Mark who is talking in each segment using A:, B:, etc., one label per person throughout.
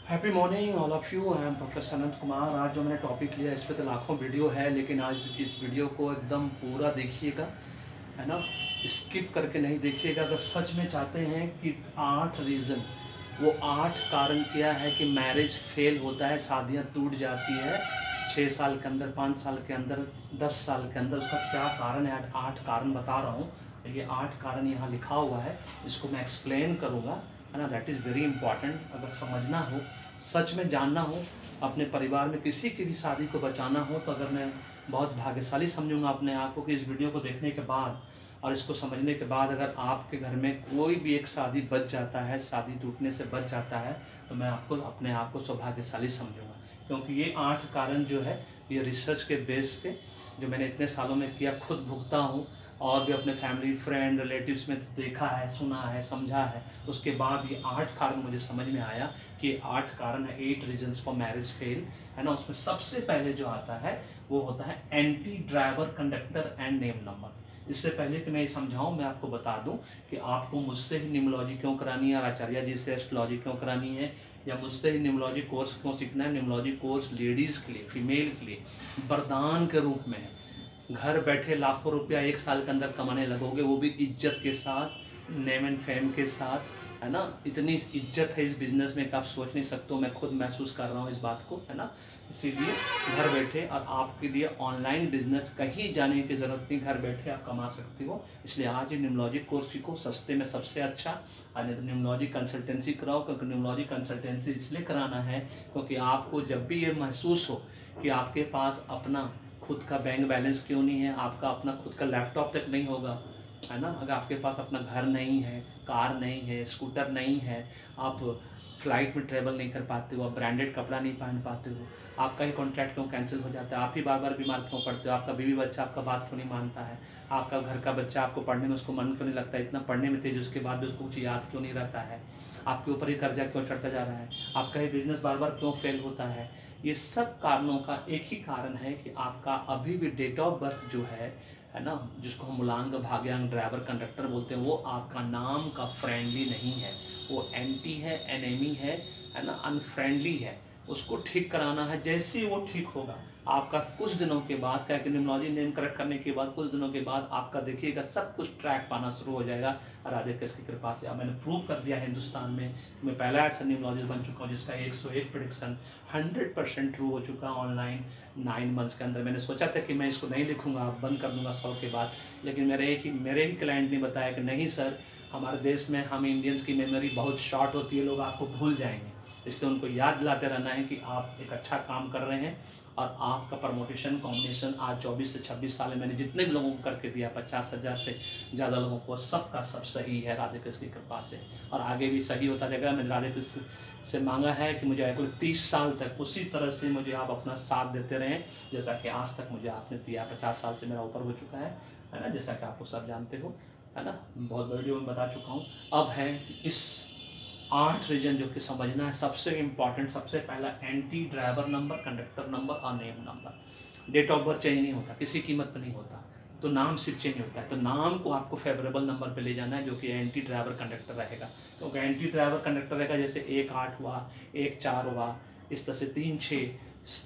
A: Happy morning all of you. I am professor Anant Kumar. आज जो मैंने टॉपिक लिया इस पे तो लाखों वीडियो है, लेकिन आज इस वीडियो को एकदम पूरा देखिएगा, है ना। स्किप करके नहीं देखिएगा। अगर सच में चाहते हैं कि 8 रीज़न, वो 8 कारण क्या है कि मैरिज फेल होता है, शादियां टूट जाती है 6 साल के अंदर, 5 साल के अंदर, 10 साल के अंदर, उसका क्या कारण है। आज 8 कारण बता रहा हूँ। ये 8 कारण यहाँ लिखा हुआ है, इसको मैं एक्सप्लेन करूँगा, है ना। That is very important. अगर समझना हो, सच में जानना हो, अपने परिवार में किसी की भी शादी को बचाना हो, तो अगर मैं बहुत भाग्यशाली समझूंगा अपने आप को कि इस वीडियो को देखने के बाद और इसको समझने के बाद अगर आपके घर में कोई भी एक शादी बच जाता है, शादी टूटने से बच जाता है, तो मैं आपको अपने आप को सौभाग्यशाली समझूंगा। क्योंकि ये 8 कारण जो है, ये रिसर्च के बेस पे जो मैंने इतने सालों में किया, खुद भुगता हूँ और भी अपने फैमिली फ्रेंड रिलेटिव्स में देखा है, सुना है, समझा है। उसके बाद ये 8 कारण मुझे समझ में आया कि 8 कारण है, 8 रीजन्स फॉर मैरिज फेल, है ना। उसमें सबसे पहले जो आता है वो होता है anti driver conductor and name number. इससे पहले कि मैं ये समझाऊं, मैं आपको बता दूं कि आपको मुझसे ही न्यूमरोलॉजी क्यों करानी है, और आचार्य जी से एस्ट्रोलॉजी क्यों करानी है, या मुझसे ही न्यूमरोलॉजी कोर्स क्यों सीखना है। न्यूमरोलॉजी कोर्स लेडीज़ के लिए, फीमेल के लिए वरदान के रूप में है। घर बैठे लाखों रुपया 1 साल के अंदर कमाने लगोगे, वो भी इज्जत के साथ, नेम एंड फेम के साथ, है ना। इतनी इज्जत है इस बिज़नेस में कि आप सोच नहीं सकते हो। मैं खुद महसूस कर रहा हूँ इस बात को, है ना। इसीलिए घर बैठे, और आपके लिए ऑनलाइन बिजनेस कहीं जाने की ज़रूरत नहीं, घर बैठे आप कमा सकते हो। इसलिए आज न्यूमरोलॉजी कोर्स सीखो, सस्ते में सबसे अच्छा। और नहीं तो न्यूमरोलॉजी कंसल्टेंसी कराओ, क्योंकि न्यूमरोलॉजी कंसल्टेंसी इसलिए कराना है क्योंकि आपको जब भी ये महसूस हो कि आपके पास अपना खुद का बैंक बैलेंस क्यों नहीं है, आपका अपना खुद का लैपटॉप तक नहीं होगा, है ना। अगर आपके पास अपना घर नहीं है, कार नहीं है, स्कूटर नहीं है, आप फ्लाइट में ट्रेवल नहीं कर पाते हो, आप ब्रांडेड कपड़ा नहीं पहन पाते हो, आपका ही कॉन्ट्रैक्ट क्यों कैंसिल हो जाता है, आप ही बार बार बीमार क्यों पड़ते हो, आपका बीवी बच्चा आपका बात क्यों नहीं मानता है, आपका घर का बच्चा आपको पढ़ने में उसको मन क्यों नहीं लगता, इतना पढ़ने में तेज, उसके बाद भी उसको कुछ याद क्यों नहीं रहता है, आपके ऊपर ही कर्जा क्यों चढ़ता जा रहा है, आपका ही बिजनेस बार बार क्यों फेल होता है। ये सब कारणों का एक ही कारण है कि आपका अभी भी डेट ऑफ बर्थ जो है ना, जिसको हम मूलांक भाग्यांक ड्राइवर कंडक्टर बोलते हैं, वो आपका नाम का फ्रेंडली नहीं है, वो एंटी है, एनेमी है ना, अनफ्रेंडली है। उसको ठीक कराना है। जैसे ही वो ठीक होगा, आपका कुछ दिनों के बाद, क्या कि न्यूमरोलॉजी नेम करेक्ट करने के बाद कुछ दिनों के बाद आपका देखिएगा सब कुछ ट्रैक पाना शुरू हो जाएगा। राधे कृष्ण की कृपा से अब मैंने प्रूव कर दिया है हिंदुस्तान में कि मैं पहला ऐसा न्यूमरोलॉजिस्ट बन चुका हूँ जिसका 101 प्रेडिक्शन 100% ट्रू हो चुका ऑनलाइन 9 मंथ्स के अंदर। मैंने सोचा था कि मैं इसको नहीं लिखूंगा, बंद कर दूंगा 100 के बाद, लेकिन मेरे ही क्लाइंट ने बताया कि नहीं सर, हमारे देश में हम इंडियंस की मेमोरी बहुत शॉर्ट होती है, लोग आपको भूल जाएंगे, इसलिए उनको याद दिलाते रहना है कि आप एक अच्छा काम कर रहे हैं। और आपका प्रमोशन कॉम्बिनेशन आज 24 से 26 साल में मैंने जितने भी लोगों को करके दिया, 50,000 से ज़्यादा लोगों को, सबका सब सही है राधे कृष्ण की कृपा से, और आगे भी सही होता रहेगा। मैंने राधे कृष्ण से मांगा है कि मुझे अगले 30 साल तक उसी तरह से मुझे आप अपना साथ देते रहें जैसा कि आज तक मुझे आपने दिया। 50 साल से मेरा ऊपर हो चुका है ना, जैसा कि आपको सब जानते हो, है ना, बहुत वीडियो में बता चुका हूँ। अब है इस 8 रीजन जो कि समझना है। सबसे इम्पॉर्टेंट, सबसे पहला anti driver number, conductor number और name number. Date of birth change नहीं होता, किसी कीमत पर नहीं होता, तो नाम सिर्फ चेंज होता है। तो नाम को आपको फेवरेबल नंबर पे ले जाना है, जो कि एंटी ड्राइवर कंडक्टर रहेगा। क्योंकि एंटी ड्राइवर कंडक्टर रहेगा, जैसे 1-8 हुआ, 1-4 हुआ, इस तरह से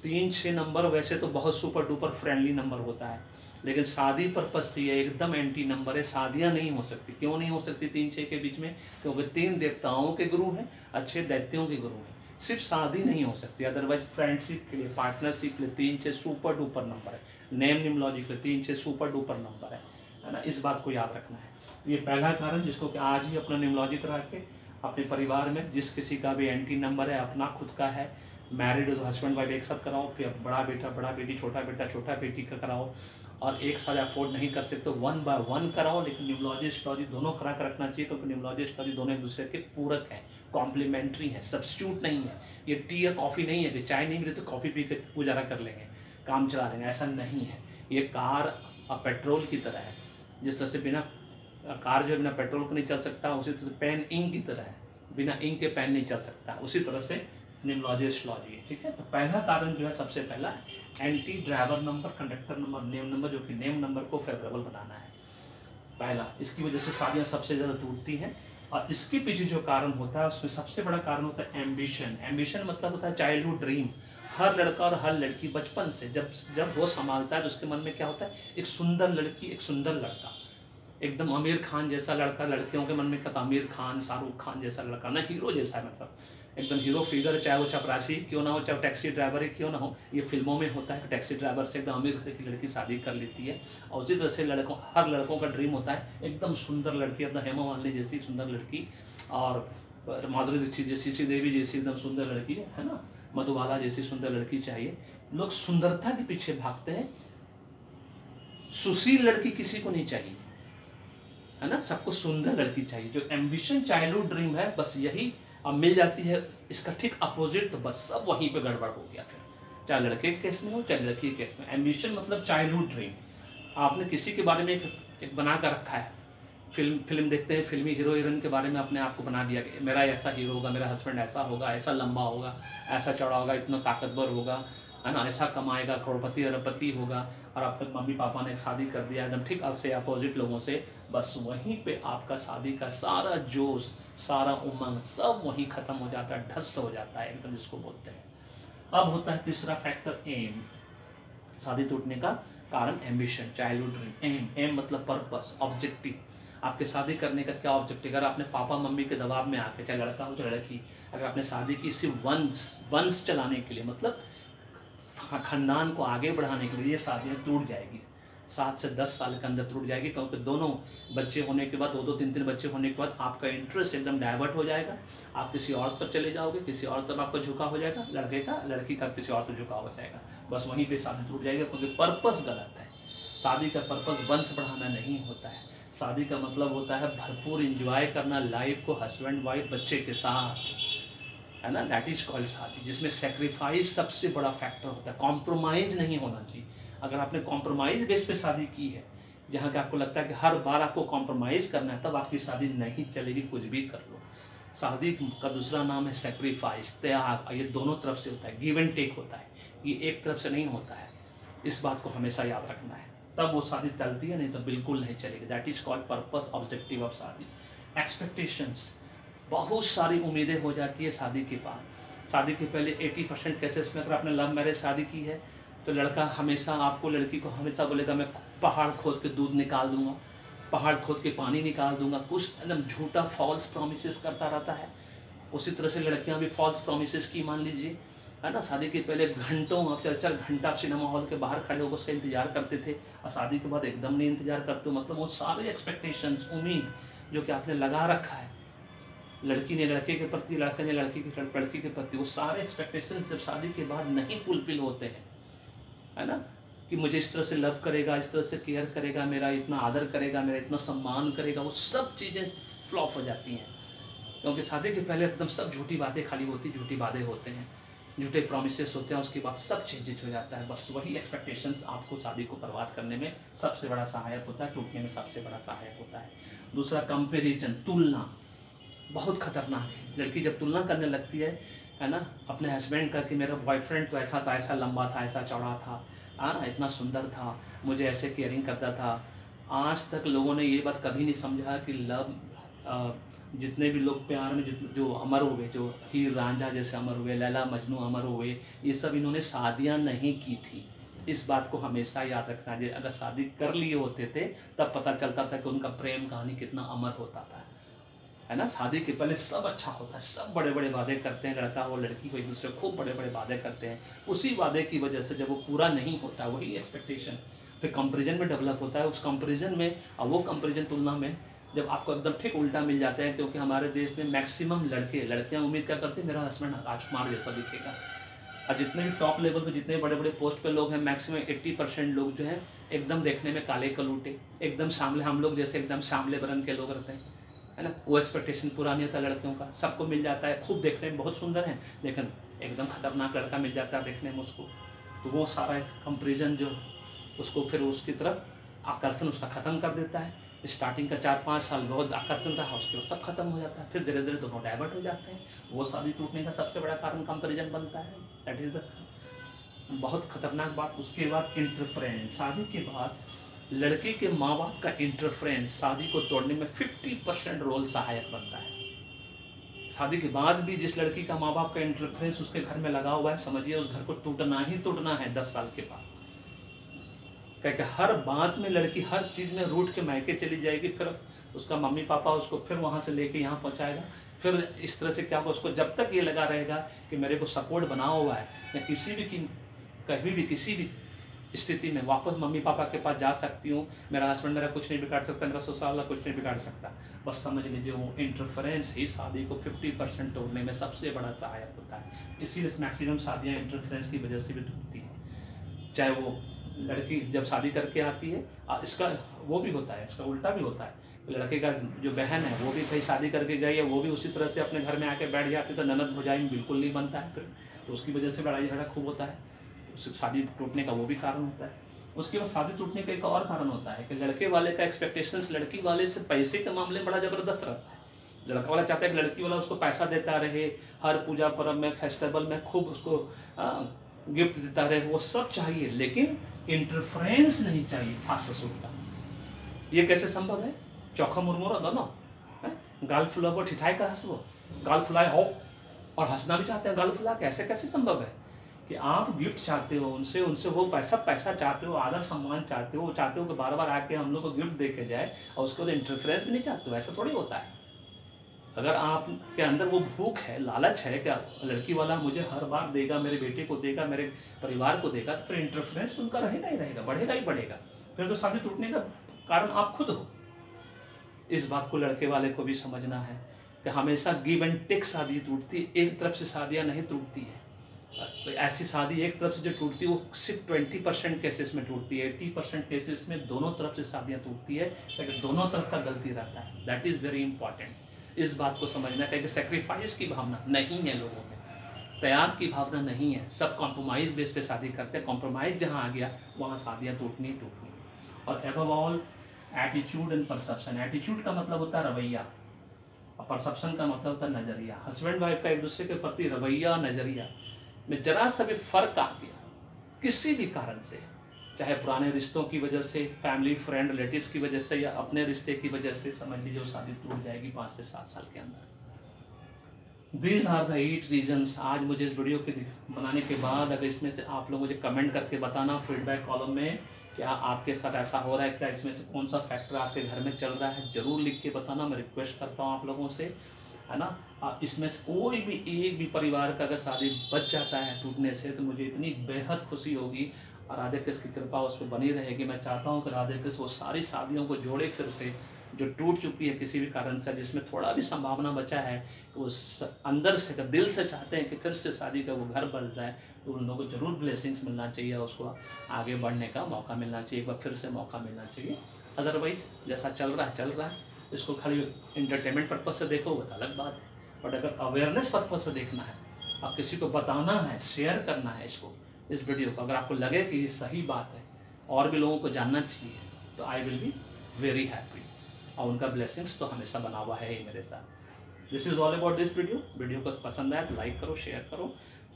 A: 3-6 नंबर वैसे तो बहुत सुपर डुपर फ्रेंडली नंबर होता है, लेकिन शादी पर्पज से ये एकदम एंटी नंबर है। शादियां नहीं हो सकती। क्यों नहीं हो सकती 3-6 के बीच में? क्योंकि 3 देवताओं के गुरु हैं, अच्छे दैत्यों के गुरु हैं। सिर्फ शादी नहीं हो सकती, अदरवाइज फ्रेंडशिप के लिए, पार्टनरशिप के लिए 3-6 सुपर डुपर नंबर है। नेम न्यूमरोलॉजी के लिए 3-6 सुपर डुपर नंबर है ना। इस बात को याद रखना है। ये पहला कारण, जिसको कि आज ही अपना न्यूमरोलॉजी करा के अपने परिवार में जिस किसी का भी एंटी नंबर है, अपना खुद का है, मैरिड हो तो हस्बैंड वाइफ एक साथ कराओ, फिर बड़ा बेटा बड़ा बेटी, छोटा बेटा छोटा बेटी का कराओ, और एक साथ अफोर्ड नहीं कर सकते तो 1 बाय 1 कराओ। लेकिन न्यूमरोलॉजी एस्ट्रोलॉजी दोनों करा कर रखना चाहिए, क्योंकि न्यूमरोलॉजी एस्ट्रोलॉजी दोनों एक दूसरे के पूरक हैं, कॉम्प्लीमेंट्री हैं, सब्स्टिट्यूट नहीं है। ये टी या कॉफ़ी नहीं है कि चाय नहीं मिले तो कॉफ़ी पी कर गुजारा कर लेंगे, काम चला लेंगे, ऐसा नहीं है। ये कार और पेट्रोल की तरह है। जिस तरह से बिना कार जो है बिना पेट्रोल को नहीं चल सकता, उसी तरह से पेन इंक की तरह है, बिना इंक के पेन नहीं चल सकता, उसी तरह से न्यूमरोलॉजी एस्ट्रोलॉजी है। ठीक है, तो पहला कारण जो है सबसे पहला anti driver number, conductor number, name number, जो कि नेम नंबर को फेवरेबल बनाना है पहला। इसकी वजह से शादियां सबसे ज़्यादा टूटती हैं और इसके पीछे जो कारण होता है उसमें सबसे बड़ा कारण होता है एम्बिशन। एम्बिशन मतलब होता है चाइल्डहुड ड्रीम। हर लड़का और हर लड़की बचपन से जब वो संभालता है तो उसके मन में क्या होता है, एक सुंदर लड़की, एक सुंदर लड़का, एकदम आमिर खान जैसा लड़का। लड़कियों के मन में क्या था, आमिर खान, शाहरुख खान जैसा लड़का, ना हीरो जैसा, मतलब एकदम हीरो फिगर, चाहे वो चपरासी क्यों ना हो, चाहे टैक्सी ड्राइवर ही क्यों ना हो। ये फिल्मों में होता है, टैक्सी ड्राइवर से एकदम अमीर घर की लड़की शादी कर लेती है। और उसी तरह से हर लड़कों का ड्रीम होता है एकदम सुंदर लड़की, एकदम हेमा मालिनी जैसी सुंदर लड़की, और माधुरी दीक्षित जैसी, श्रीदेवी जैसी एकदम सुंदर लड़की, है ना, मधुबाला जैसी सुंदर लड़की चाहिए। लोग सुंदरता के पीछे भागते हैं, सुशील लड़की किसी को नहीं चाहिए, है ना, सबको सुंदर लड़की चाहिए। जो एम्बिशन चाइल्डहुड ड्रीम है, बस यही अब मिल जाती है, इसका ठीक अपोजिट, तो बस सब वहीं पे गड़बड़ हो गया। फिर चाहे लड़के के केस में हो चाहे लड़की के केस में, एम्बिशन मतलब चाइल्डहुड ड्रीम। आपने किसी के बारे में एक बना कर रखा है, फिल्म देखते हैं, फिल्मी हीरो हीरोइन के बारे में अपने आप को बना दिया कि मेरा ऐसा हीरो होगा, मेरा हस्बैंड ऐसा होगा, ऐसा लंबा होगा, ऐसा चौड़ा होगा, इतना ताकतवर होगा, है ना, ऐसा कमाएगा, करोड़पति अरबपति होगा। और आपके मम्मी पापा ने शादी कर दिया एकदम ठीक आपसे अपोजिट लोगों से, बस वहीं पे आपका शादी का सारा जोश, सारा उमंग सब वहीं खत्म हो जाता है, ढस हो जाता है एकदम, जिसको बोलते हैं। अब होता है तीसरा फैक्टर, एम। शादी टूटने का कारण एम्बिशन, चाइल्डहुड ड्रीम। एम मतलब पर्पस, ऑब्जेक्टिव। आपके शादी करने का क्या ऑब्जेक्टिव? अगर आपने पापा मम्मी के दबाव में आके, चाहे लड़का हो चाहे लड़की, अगर आपने शादी की सिर्फ वंश चलाने के लिए, मतलब खानदान को आगे बढ़ाने के लिए, ये शादियाँ टूट जाएगी 7 से 10 साल के अंदर टूट जाएगी। क्योंकि दोनों बच्चे होने के बाद, 2-2, 3-3 बच्चे होने के बाद आपका इंटरेस्ट एकदम डाइवर्ट हो जाएगा, आप किसी और तरफ चले जाओगे, किसी और तरफ आपका झुकाव हो जाएगा, लड़के का, लड़की का किसी और तरफ झुकाव हो जाएगा, बस वहीं पे शादी टूट जाएगी। क्योंकि पर्पस गलत है। शादी का पर्पस वंश बढ़ाना नहीं होता है। शादी का मतलब होता है भरपूर इंजॉय करना लाइफ को, हस्बैंड वाइफ बच्चे के साथ, है ना, दैट इज कॉल्ड शादी, जिसमें सेक्रीफाइस सबसे बड़ा फैक्टर होता है। कॉम्प्रोमाइज़ नहीं होना चाहिए। अगर आपने कॉम्प्रोमाइज़ बेस पे शादी की है, जहाँ के आपको लगता है कि हर बार आपको कॉम्प्रोमाइज़ करना है, तब आपकी शादी नहीं चलेगी, कुछ भी कर लो। शादी का दूसरा नाम है सेक्रीफाइस, त्याग। ये दोनों तरफ से होता है, गिव एंड टेक होता है, ये एक तरफ से नहीं होता है। इस बात को हमेशा याद रखना है, तब वो शादी चलती है, नहीं तो बिल्कुल नहीं चलेगी। That is called purpose, objective of शादी। एक्सपेक्टेशंस, बहुत सारी उम्मीदें हो जाती है शादी के बाद। शादी के पहले 80% केसेस में अगर आपने लव मैरिज शादी की है, तो लड़का हमेशा आपको, लड़की को हमेशा बोलेगा मैं पहाड़ खोद के दूध निकाल दूंगा, पहाड़ खोद के पानी निकाल दूंगा, कुछ एकदम झूठा फॉल्स प्रॉमिसेस करता रहता है। उसी तरह से लड़कियां भी फॉल्स प्रॉमिसेस की, मान लीजिए, है ना, शादी के पहले घंटों, आप 4-4 घंटा आप सिनेमा हॉल के बाहर खड़े होकर उसका इंतजार करते थे, और शादी के बाद एकदम नहीं इंतजार करते हो। मतलब वो सारे एक्सपेक्टेशंस, उम्मीद जो कि आपने लगा रखा है, लड़की ने लड़के के प्रति, लड़का ने लड़की के प्रति, वो सारे एक्सपेक्टेशंस जब शादी के बाद नहीं फुलफिल होते हैं, है ना, कि मुझे इस तरह से लव करेगा, इस तरह से केयर करेगा, मेरा इतना आदर करेगा, मेरा इतना सम्मान करेगा, वो सब चीज़ें फ्लॉप हो जाती हैं। क्योंकि शादी के पहले एकदम सब झूठी बातें खाली होती, झूठी वादे होते हैं, झूठे प्रॉमिसेस होते हैं, उसके बाद सब चेंजेस हो जाता है। बस वही एक्सपेक्टेशंस आपको शादी को बर्बाद करने में सबसे बड़ा सहायक होता है, टूटने में सबसे बड़ा सहायक होता है। दूसरा, कंपेरिजन, तुलना, बहुत खतरनाक है। लड़की जब तुलना करने लगती है ना, अपने हस्बैंड का, कि मेरा बॉयफ्रेंड तो ऐसा था, ऐसा लंबा था, ऐसा चौड़ा था, हाँ, इतना सुंदर था, मुझे ऐसे केयरिंग करता था। आज तक लोगों ने ये बात कभी नहीं समझा कि लव, जितने भी लोग प्यार में जो अमर हुए, जो हीर रांझा जैसे अमर हुए, लैला मजनू अमर हुए, ये सब इन्होंने शादियाँ नहीं की थी। इस बात को हमेशा याद रखना है। अगर शादी कर लिए होते थे तब पता चलता था कि उनका प्रेम कहानी कितना अमर होता था, है ना। शादी के पहले सब अच्छा होता है, सब बड़े बड़े वादे करते हैं, लड़का हो लड़की हो, एक दूसरे को खूब बड़े बड़े वादे करते हैं। उसी वादे की वजह से जब वो पूरा नहीं होता, वही एक्सपेक्टेशन फिर कंपैरिजन में डेवलप होता है। उस कंपैरिजन में, और वो कंपैरिजन तुलना में जब आपको एकदम ठीक उल्टा मिल जाता है, क्योंकि हमारे देश में मैक्सिमम लड़कियां उम्मीद क्या करती हैं, मेरा हस्बैंड राजकुमार जैसा दिखेगा। और जितने भी टॉप लेवल पे, जितने बड़े बड़े पोस्ट पे लोग हैं, मैक्सिमम 80% लोग जो हैं एकदम देखने में काले कलूटे, एकदम सामले, हम लोग जैसे एकदम सामले बरन के लोग रहते हैं, है ना। वो एक्सपेक्टेशन पूरा नहीं होता लड़कियों का। सबको मिल जाता है, खूब देखने में बहुत सुंदर है, लेकिन एकदम खतरनाक लड़का मिल जाता है देखने में उसको, तो वो सारा कंपैरिजन जो उसको फिर उसकी तरफ आकर्षण उसका ख़त्म कर देता है। स्टार्टिंग का 4-5 साल बहुत आकर्षण रहा, उसके बाद सब खत्म हो जाता है, फिर धीरे धीरे दोनों डाइवर्ट हो जाते हैं। वो शादी टूटने का सबसे बड़ा कारण कंपैरिजन बनता है। दैट इज़ द बहुत खतरनाक बात। उसके बाद इंटरफ्रेंस, शादी के बाद लड़की के माँ बाप का इंटरफ्रेंस शादी को तोड़ने में 50% रोल सहायक बनता है। शादी के बाद भी जिस लड़की का माँ बाप का इंटरफ्रेंस उसके घर में लगा हुआ है, समझिए उस घर को टूटना ही टूटना है 10 साल के बाद। क्योंकि हर बात में लड़की हर चीज़ में रूठ के मायके चली जाएगी, फिर उसका मम्मी पापा उसको फिर वहाँ से लेके यहाँ पहुँचाएगा। फिर इस तरह से क्या होगा, उसको जब तक ये लगा रहेगा कि मेरे को सपोर्ट बना हुआ है, मैं कभी भी किसी भी स्थिति में वापस मम्मी पापा के पास जा सकती हूँ, मेरा हस्बैंड मेरा कुछ नहीं बिगाड़ सकता, मेरा ससुराल वाला कुछ नहीं बिगाड़ सकता। बस समझ लीजिए वो इंटरफेरेंस ही शादी को 50% तोड़ने में सबसे बड़ा सहायक होता है। इसीलिए मैक्सिमम शादियाँ इंटरफेरेंस की वजह से भी टूटती हैं। चाहे वो लड़की जब शादी करके आती है, इसका वो भी होता है, इसका उल्टा भी होता है। लड़के का जो बहन है वो भी कहीं शादी करके गई है, वो भी उसी तरह से अपने घर में आके बैठ जाती है, तो ननद भौजाई में बिल्कुल नहीं बनता है फिर, तो उसकी वजह से लड़ाई झगड़ा खूब होता है। उससे शादी टूटने का वो भी कारण होता है। उसके बाद शादी टूटने का एक और कारण होता है कि लड़के वाले का एक्सपेक्टेशंस लड़की वाले से पैसे के मामले में बड़ा ज़बरदस्त रहता है। लड़का वाला चाहता है कि लड़की वाला उसको पैसा देता रहे, हर पूजा पर्व में फेस्टिवल में खूब उसको गिफ्ट देता रहे, वो सब चाहिए, लेकिन इंटरफ्रेंस नहीं चाहिए सास ससुर का। ये कैसे संभव है? चौखा मुरमुरा दोनों, गाल फुलाबो ठिठाई का हंसबो, गाल फुलाए हो और हंसना भी चाहते हैं गाल फुला के। ऐसे कैसे संभव है कि आप गिफ्ट चाहते हो उनसे वो पैसा चाहते हो, आदर सम्मान चाहते हो, चाहते हो कि बार बार आके हम लोग को गिफ्ट दे के जाए, और उसको तो इंटरफेरेंस भी नहीं चाहते हो। ऐसा थोड़ी होता है। अगर आपके अंदर वो भूख है, लालच है कि लड़की वाला मुझे हर बार देगा, मेरे बेटे को देगा, मेरे परिवार को देगा, तो फिर इंटरफेरेंस उनका रहेगा ही रहेगा, बढ़ेगा ही बढ़ेगा। फिर तो शादी टूटने का कारण आप खुद हो। इस बात को लड़के वाले को भी समझना है कि हमेशा गिव एंड टेक शादी टूटती है, एक तरफ से शादियाँ नहीं टूटती है। तो ऐसी शादी एक तरफ से जो टूटती है वो सिर्फ 20% केसेस में टूटती है, 80% केसेस में दोनों तरफ से शादियाँ टूटती है, लेकिन दोनों तरफ का गलती रहता है। That is very important. इस बात को समझना है कि सेक्रीफाइस की भावना नहीं है लोगों में, त्याग की भावना नहीं है। सब कॉम्प्रोमाइज़ बेस पे शादी करते हैं, कॉम्प्रोमाइज़ जहाँ आ गया वहाँ शादियाँ टूटनी। और above all attitude and perception. Attitude का मतलब होता है रवैया, और परसेप्शन का मतलब होता है नज़रिया। हस्बैंड वाइफ का एक दूसरे के प्रति रवैया, नज़रिया में जरा सा भी फर्क आ गया किसी भी कारण से, चाहे पुराने रिश्तों की वजह से, फैमिली फ्रेंड रिलेटिव्स की वजह से, या अपने रिश्ते की वजह से, समझ लीजिए वो शादी टूट जाएगी 5 से 7 साल के अंदर। These are the 8 reasons. आज मुझे इस वीडियो के बनाने के बाद अगर इसमें से आप लोग मुझे कमेंट करके बताना फीडबैक कॉलम में, क्या आपके साथ ऐसा हो रहा है, क्या इसमें से कौन सा फैक्टर आपके घर में चल रहा है, ज़रूर लिख के बताना। मैं रिक्वेस्ट करता हूँ आप लोगों से, है ना। इसमें से कोई भी एक भी परिवार का अगर शादी बच जाता है टूटने से, तो मुझे इतनी बेहद खुशी होगी, और राधे कृष्ण की कृपा उस पर बनी रहेगी। मैं चाहता हूँ कि राधे कृष्ण वो सारी शादियों को जोड़े फिर से, जो टूट चुकी है किसी भी कारण से, जिसमें थोड़ा भी संभावना बचा है, तो वो अंदर से दिल से चाहते हैं कि फिर से शादी का वो घर बस जाए, तो उन लोगों को ज़रूर ब्लेसिंग्स मिलना चाहिए, उसको आगे बढ़ने का मौका मिलना चाहिए, एक बार फिर से मौका मिलना चाहिए। अदरवाइज जैसा चल रहा है, इसको खाली इंटरटेनमेंट पर्पज़ से देखो वो अलग बात है, बट अगर अवेयरनेस पर्पज़ से देखना है, आप किसी को बताना है, शेयर करना है इस वीडियो को, अगर आपको लगे कि ये सही बात है और भी लोगों को जानना चाहिए, तो I will be very happy, और उनका ब्लेसिंग्स तो हमेशा बना हुआ है ही मेरे साथ। This is all about this video को पसंद आया तो लाइक करो, शेयर करो,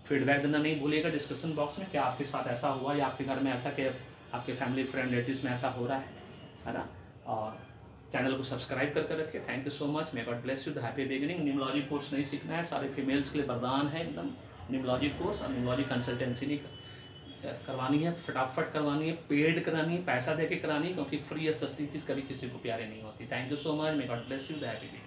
A: फीडबैक देना नहीं भूलिएगा डिस्क्रिप्शन बॉक्स में, कि आपके साथ ऐसा हुआ या आपके घर में ऐसा, कि आपके फैमिली फ्रेंड रिलेटिव्स में ऐसा हो रहा है ना। और चैनल को सब्सक्राइब करके रखिए। Thank you so much, may God bless you, the happy beginning. न्यूमोलॉजी course नहीं सीखना है, सारे फीमेल्स के लिए वरदान है एकदम न्यूमोलॉजी कोर्स, और न्यूमोलॉजी कंसल्टेंसी नहीं करवानी है, फटाफट करवानी है, पेड करानी है, पैसा दे के करानी है, क्योंकि फ्री या सस्ती चीज़ कभी किसी को प्यारे नहीं होती। Thank you so much, may God bless you, the happy beginning.